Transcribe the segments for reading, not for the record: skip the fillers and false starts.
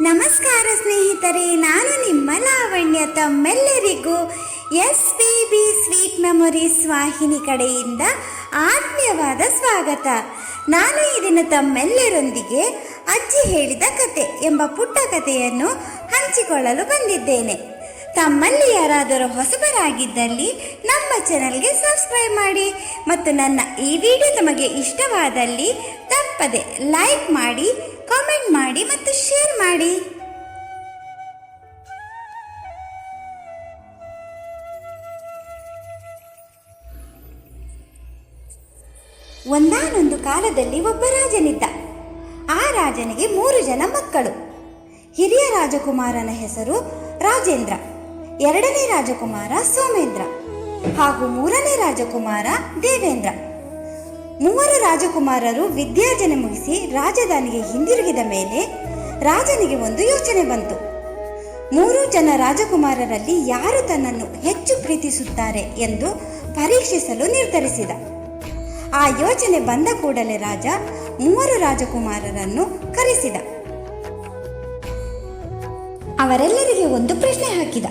ನಮಸ್ಕಾರ ಸ್ನೇಹಿತರೆ, ನಾನು ನಿಮ್ಮ ಲಾವಣ್ಯ. ತಮ್ಮೆಲ್ಲರಿಗೂ SPB ಸ್ವೀಟ್ ಮೆಮೊರೀಸ್ ವಾಹಿನಿ ಕಡೆಯಿಂದ ಆತ್ಮೀಯವಾದ ಸ್ವಾಗತ. ನಾನು ಈ ದಿನ ತಮ್ಮೆಲ್ಲರೊಂದಿಗೆ ಅಜ್ಜಿ ಹೇಳಿದ ಕತೆ ಎಂಬ ಪುಟ್ಟ ಕಥೆಯನ್ನು ಹಂಚಿಕೊಳ್ಳಲು ಬಂದಿದ್ದೇನೆ. ತಮ್ಮಲ್ಲಿ ಯಾರಾದರೂ ಹೊಸಬರಾಗಿದ್ದಲ್ಲಿ ನಮ್ಮ ಚಾನಲ್ಗೆ ಸಬ್ಸ್ಕ್ರೈಬ್ ಮಾಡಿ ಮತ್ತು ನನ್ನ ಈ ವಿಡಿಯೋ ತಮಗೆ ಇಷ್ಟವಾದಲ್ಲಿ ತಪ್ಪದೆ ಲೈಕ್ ಮಾಡಿ, ಕಾಮೆಂಟ್ ಮಾಡಿ ಮತ್ತು ಶೇರ್ ಮಾಡಿ. ಒಂದಾನೊಂದು ಕಾಲದಲ್ಲಿ ಒಬ್ಬ ರಾಜನಿದ್ದ. ಆ ರಾಜನಿಗೆ 3 ಜನ ಮಕ್ಕಳು. ಹಿರಿಯ ರಾಜಕುಮಾರನ ಹೆಸರು ರಾಜೇಂದ್ರ, 2ನೇ ರಾಜಕುಮಾರ ಸೋಮೇಂದ್ರ ಹಾಗೂ 3ನೇ ರಾಜಕುಮಾರ ದೇವೇಂದ್ರ. 3 ರಾಜಕುಮಾರರು ವಿದ್ಯಾರ್ಜನೆ ಮುಗಿಸಿ ರಾಜಧಾನಿಗೆ ಹಿಂದಿರುಗಿದ ಮೇಲೆ ರಾಜನಿಗೆ ಒಂದು ಯೋಚನೆ ಬಂತು. 3 ಜನ ರಾಜಕುಮಾರರಲ್ಲಿ ಯಾರು ತನ್ನನ್ನು ಹೆಚ್ಚು ಪ್ರೀತಿಸುತ್ತಾರೆ ಎಂದು ಪರೀಕ್ಷಿಸಲು ನಿರ್ಧರಿಸಿದ. ಆ ಯೋಚನೆ ಬಂದ ಕೂಡಲೇ ರಾಜ 3 ರಾಜಕುಮಾರರನ್ನು ಕರೆಸಿದ. ಅವರೆಲ್ಲರಿಗೆ ಒಂದು ಪ್ರಶ್ನೆ ಹಾಕಿದ.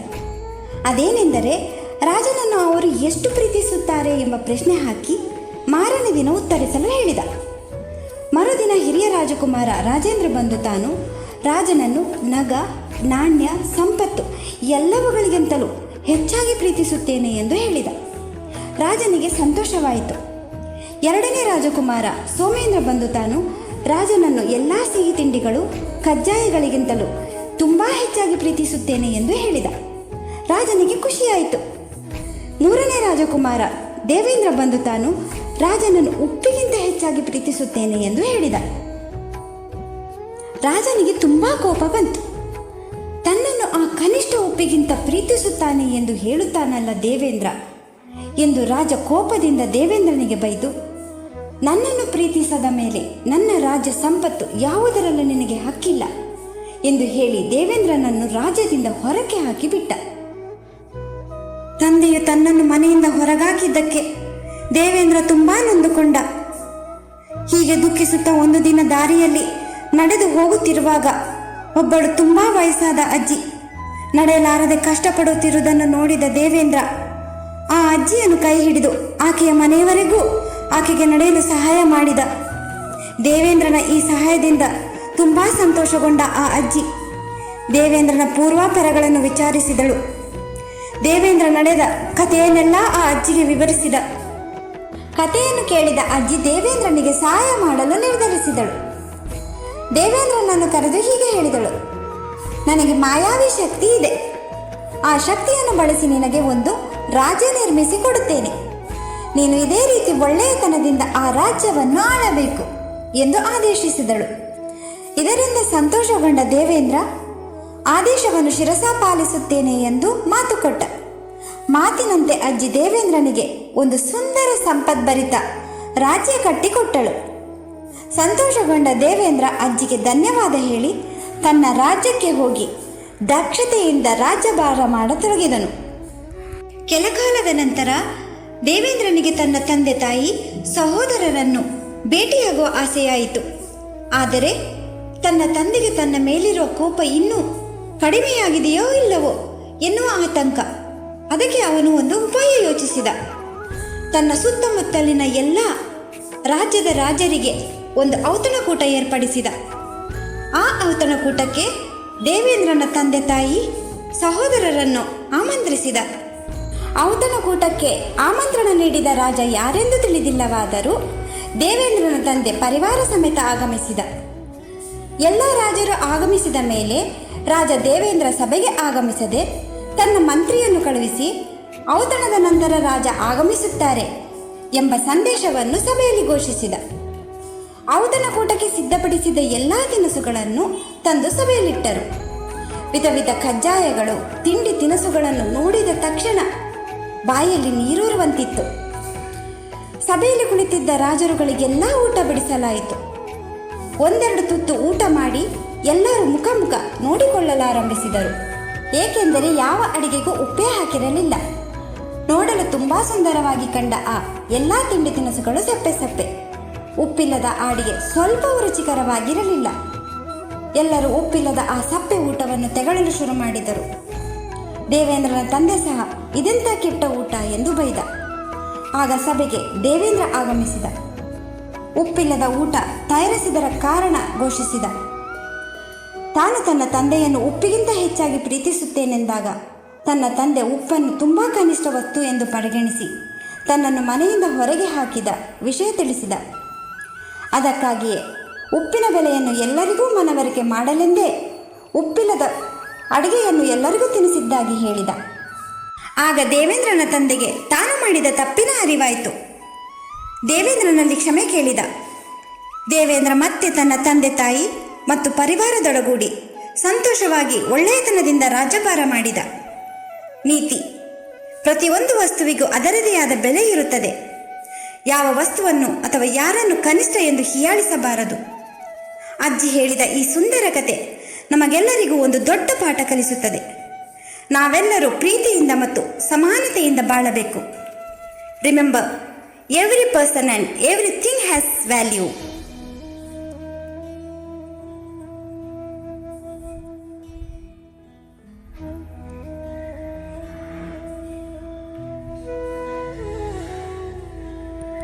ಅದೇನೆಂದರೆ, ರಾಜನನ್ನು ಅವರು ಎಷ್ಟು ಪ್ರೀತಿಸುತ್ತಾರೆ ಎಂಬ ಪ್ರಶ್ನೆ ಹಾಕಿ ಮಾರನೇ ದಿನ ಉತ್ತರಿಸಲು ಹೇಳಿದ. ಮರುದಿನ ಹಿರಿಯ ರಾಜಕುಮಾರ ರಾಜೇಂದ್ರ ಬಂದು ತಾನು ರಾಜನನ್ನು ನಗ, ನಾಣ್ಯ, ಸಂಪತ್ತು ಎಲ್ಲವುಗಳಿಗಿಂತಲೂ ಹೆಚ್ಚಾಗಿ ಪ್ರೀತಿಸುತ್ತೇನೆ ಎಂದು ಹೇಳಿದ. ರಾಜನಿಗೆ ಸಂತೋಷವಾಯಿತು. 2ನೇ ರಾಜಕುಮಾರ ಸೋಮೇಂದ್ರ ಬಂದು ತಾನು ರಾಜನನ್ನು ಎಲ್ಲ ಸಿಹಿ ತಿಂಡಿಗಳು, ಕಜ್ಜಾಯಗಳಿಗಿಂತಲೂ ತುಂಬ ಹೆಚ್ಚಾಗಿ ಪ್ರೀತಿಸುತ್ತೇನೆ ಎಂದು ಹೇಳಿದ. ರಾಜನಿಗೆ ಖುಷಿಯಾಯಿತು. 3ನೇ ರಾಜಕುಮಾರ ದೇವೇಂದ್ರ ಬಂದು ತಾನು ರಾಜನನ್ನು ಉಪ್ಪಿಗಿಂತ ಹೆಚ್ಚಾಗಿ ಪ್ರೀತಿಸುತ್ತೇನೆ ಎಂದು ಹೇಳಿದ. ರಾಜನಿಗೆ ತುಂಬಾ ಕೋಪ ಬಂತು. ತನ್ನನ್ನು ಆ ಕನಿಷ್ಠ ಉಪ್ಪಿಗಿಂತ ಪ್ರೀತಿಸುತ್ತಾನೆ ಎಂದು ಹೇಳುತ್ತಾನಲ್ಲ ದೇವೇಂದ್ರ ಎಂದು ರಾಜ ಕೋಪದಿಂದ ದೇವೇಂದ್ರನಿಗೆ ಬೈದು, ನನ್ನನ್ನು ಪ್ರೀತಿಸದ ಮೇಲೆ ನನ್ನ ರಾಜ್ಯ ಸಂಪತ್ತು ಯಾವುದರಲ್ಲೂ ನಿನಗೆ ಹಕ್ಕಿಲ್ಲ ಎಂದು ಹೇಳಿ ದೇವೇಂದ್ರನನ್ನು ರಾಜ್ಯದಿಂದ ಹೊರಕ್ಕೆ ಹಾಕಿಬಿಟ್ಟ. ತಂದೆಯು ತನ್ನನ್ನು ಮನೆಯಿಂದ ಹೊರಗಾಕಿದ್ದಕ್ಕೆ ದೇವೇಂದ್ರ ತುಂಬಾ ನೊಂದುಕೊಂಡ. ಹೀಗೆ ದುಃಖಿಸುತ್ತಾ ಒಂದು ದಿನ ದಾರಿಯಲ್ಲಿ ನಡೆದು ಹೋಗುತ್ತಿರುವಾಗ ಒಬ್ಬಳು ತುಂಬಾ ವಯಸ್ಸಾದ ಅಜ್ಜಿ ನಡೆಯಲಾರದೆ ಕಷ್ಟಪಡುತ್ತಿರುವುದನ್ನು ನೋಡಿದ ದೇವೇಂದ್ರ ಆ ಅಜ್ಜಿಯನ್ನು ಕೈ ಹಿಡಿದು ಆಕೆಯ ಮನೆಯವರೆಗೂ ಆಕೆಗೆ ನಡೆಯಲು ಸಹಾಯ ಮಾಡಿದ. ದೇವೇಂದ್ರನ ಈ ಸಹಾಯದಿಂದ ತುಂಬಾ ಸಂತೋಷಗೊಂಡ ಆ ಅಜ್ಜಿ ದೇವೇಂದ್ರನ ಪೂರ್ವಾಪರಗಳನ್ನು ವಿಚಾರಿಸಿದಳು. ದೇವೇಂದ್ರ ನಡೆದ ಕಥೆಯನ್ನೆಲ್ಲ ಆ ಅಜ್ಜಿಗೆ ವಿವರಿಸಿದ. ಕಥೆಯನ್ನು ಕೇಳಿದ ಅಜ್ಜಿ ದೇವೇಂದ್ರನಿಗೆ ಸಹಾಯ ಮಾಡಲು ನಿರ್ಧರಿಸಿದಳು. ದೇವೇಂದ್ರನನ್ನು ಕರೆದು ಹೀಗೆ ಹೇಳಿದಳು, ನನಗೆ ಮಾಯಾವಿ ಶಕ್ತಿ ಇದೆ. ಆ ಶಕ್ತಿಯನ್ನು ಬಳಸಿ ನಿನಗೆ ಒಂದು ರಾಜ್ಯ ನಿರ್ಮಿಸಿ ಕೊಡುತ್ತೇನೆ. ನೀನು ಇದೇ ರೀತಿ ಒಳ್ಳೆಯತನದಿಂದ ಆ ರಾಜ್ಯವನ್ನು ಆಳಬೇಕು ಎಂದು ಆದೇಶಿಸಿದಳು. ಇದರಿಂದ ಸಂತೋಷಗೊಂಡ ದೇವೇಂದ್ರ ಆದೇಶವನ್ನು ಶಿರಸಾ ಪಾಲಿಸುತ್ತೇನೆ ಎಂದು ಮಾತು ಕೊಟ್ಟ. ಮಾತಿನಂತೆ ಅಜ್ಜಿ ದೇವೇಂದ್ರನಿಗೆ ಒಂದು ಸುಂದರ ಸಂಪದ್ಭರಿತ ರಾಜ್ಯ ಕಟ್ಟಿಕೊಟ್ಟಳು. ಸಂತೋಷಗೊಂಡ ದೇವೇಂದ್ರ ಅಜ್ಜಿಗೆ ಧನ್ಯವಾದ ಹೇಳಿ ತನ್ನ ರಾಜ್ಯಕ್ಕೆ ಹೋಗಿ ದಕ್ಷತೆಯಿಂದ ರಾಜ್ಯಭಾರ ಮಾಡತೊಡಗಿದನು. ಕೆಲಕಾಲದ ನಂತರ ದೇವೇಂದ್ರನಿಗೆ ತನ್ನ ತಂದೆ ತಾಯಿ ಸಹೋದರರನ್ನು ಭೇಟಿಯಾಗುವ ಆಸೆಯಾಯಿತು. ಆದರೆ ತನ್ನ ತಂದೆಗೆ ತನ್ನ ಮೇಲಿರುವ ಕೋಪ ಇನ್ನೂ ಕಡಿಮೆಯಾಗಿದೆಯೋ ಇಲ್ಲವೋ ಎನ್ನುವ ಆತಂಕ. ಅದಕ್ಕೆ ಅವನು ಒಂದು ಉಪಾಯ ಯೋಚಿಸಿದ. ತನ್ನ ಸುತ್ತಮುತ್ತಲಿನ ಎಲ್ಲ ರಾಜ್ಯದ ರಾಜರಿಗೆ ಒಂದು ಔತಣಕೂಟ ಏರ್ಪಡಿಸಿದ. ಆ ಔತಣಕೂಟಕ್ಕೆ ದೇವೇಂದ್ರನ ತಂದೆ ತಾಯಿ ಸಹೋದರರನ್ನು ಆಮಂತ್ರಿಸಿದ. ಔತಣಕೂಟಕ್ಕೆ ಆಮಂತ್ರಣ ನೀಡಿದ ರಾಜ ಯಾರೆಂದು ತಿಳಿದಿಲ್ಲವಾದರೂ ದೇವೇಂದ್ರನ ತಂದೆ ಪರಿವಾರ ಸಮೇತ ಆಗಮಿಸಿದ. ಎಲ್ಲ ರಾಜರು ಆಗಮಿಸಿದ ಮೇಲೆ ರಾಜ ದೇವೇಂದ್ರ ಸಭೆಗೆ ಆಗಮಿಸದೆ ತನ್ನ ಮಂತ್ರಿಯನ್ನು ಕಳುಹಿಸಿ ಔತಣದ ನಂತರ ರಾಜ ಆಗಮಿಸುತ್ತಾರೆ ಎಂಬ ಸಂದೇಶವನ್ನು ಸಭೆಯಲ್ಲಿ ಘೋಷಿಸಿದ. ಔತಣಕೂಟಕ್ಕೆ ಸಿದ್ಧಪಡಿಸಿದ ಎಲ್ಲ ತಿನಿಸುಗಳನ್ನು ತಂದು ಸಭೆಯಲ್ಲಿಟ್ಟರು. ವಿಧ ವಿಧ ಕಜ್ಜಾಯಗಳು, ತಿಂಡಿ ತಿನಿಸುಗಳನ್ನು ನೋಡಿದ ತಕ್ಷಣ ಬಾಯಲ್ಲಿ ನೀರೂರುವಂತಿತ್ತು. ಸಭೆಯಲ್ಲಿ ಕುಳಿತಿದ್ದ ರಾಜರುಗಳಿಗೆಲ್ಲ ಊಟ ಬಡಿಸಲಾಯಿತು. ಒಂದೆರಡು ತುತ್ತು ಊಟ ಮಾಡಿ ಎಲ್ಲರೂ ಮುಖ ಮುಖ ನೋಡಿಕೊಳ್ಳಲಾರಂಭಿಸಿದರು. ಏಕೆಂದರೆ ಯಾವ ಅಡಿಗೆಗೂ ಉಪ್ಪೇ ಹಾಕಿರಲಿಲ್ಲ. ನೋಡಲು ತುಂಬಾ ಸುಂದರವಾಗಿ ಕಂಡ ಆ ಎಲ್ಲ ತಿಂಡಿ ತಿನಿಸುಗಳು ಸಪ್ಪೆ ಸಪ್ಪೆ. ಉಪ್ಪಿಲ್ಲದ ಅಡಿಗೆ ಸ್ವಲ್ಪವೂ ರುಚಿಕರವಾಗಿರಲಿಲ್ಲ. ಎಲ್ಲರೂ ಉಪ್ಪಿಲ್ಲದ ಆ ಸಪ್ಪೆ ಊಟವನ್ನು ತೆಗಳಲು ಶುರು ಮಾಡಿದರು. ದೇವೇಂದ್ರನ ತಂದೆ ಸಹ ಇದೆಂಥ ಕೆಟ್ಟ ಊಟ ಎಂದು ಬೈದ. ಆಗ ಸಭೆಗೆ ದೇವೇಂದ್ರ ಆಗಮಿಸಿದ. ಉಪ್ಪಿಲ್ಲದ ಊಟ ತಯಾರಿಸಿದರ ಕಾರಣ ಘೋಷಿಸಿದ. ತಾನು ತನ್ನ ತಂದೆಯನ್ನು ಉಪ್ಪಿಗಿಂತ ಹೆಚ್ಚಾಗಿ ಪ್ರೀತಿಸುತ್ತೇನೆಂದಾಗ ತನ್ನ ತಂದೆ ಉಪ್ಪನ್ನು ತುಂಬ ಕನಿಷ್ಠ ವಸ್ತು ಎಂದು ಪರಿಗಣಿಸಿ ತನ್ನನ್ನು ಮನೆಯಿಂದ ಹೊರಗೆ ಹಾಕಿದ ವಿಷಯ ತಿಳಿಸಿದ. ಅದಕ್ಕಾಗಿಯೇ ಉಪ್ಪಿನ ಬೆಲೆಯನ್ನು ಎಲ್ಲರಿಗೂ ಮನವರಿಕೆ ಮಾಡಲೆಂದೇ ಉಪ್ಪಿಲ್ಲದ ಅಡುಗೆಯನ್ನು ಎಲ್ಲರಿಗೂ ತಿನ್ನಿಸಿದ್ದಾಗಿ ಹೇಳಿದ. ಆಗ ದೇವೇಂದ್ರನ ತಂದೆಗೆ ತಾನು ಮಾಡಿದ ತಪ್ಪಿನ ಅರಿವಾಯಿತು. ದೇವೇಂದ್ರನಲ್ಲಿ ಕ್ಷಮೆ ಕೇಳಿದ. ದೇವೇಂದ್ರ ಮತ್ತೆ ತನ್ನ ತಂದೆ ತಾಯಿ ಮತ್ತು ಪರಿವಾರದೊಡಗೂಡಿ ಸಂತೋಷವಾಗಿ ಒಳ್ಳೆಯತನದಿಂದ ರಾಜ್ಯಭಾರ ಮಾಡಿದ. ನೀತಿ: ಪ್ರತಿಯೊಂದು ವಸ್ತುವಿಗೂ ಅದರದೇ ಆದ ಬೆಲೆ ಇರುತ್ತದೆ. ಯಾವ ವಸ್ತುವನ್ನು ಅಥವಾ ಯಾರನ್ನು ಕನಿಷ್ಠ ಎಂದು ಹೀಯಾಳಿಸಬಾರದು. ಅಜ್ಜಿ ಹೇಳಿದ ಈ ಸುಂದರ ಕತೆ ನಮಗೆಲ್ಲರಿಗೂ ಒಂದು ದೊಡ್ಡ ಪಾಠ ಕಲಿಸುತ್ತದೆ. ನಾವೆಲ್ಲರೂ ಪ್ರೀತಿಯಿಂದ ಮತ್ತು ಸಮಾನತೆಯಿಂದ ಬಾಳಬೇಕು. Remember, every person and everything has value.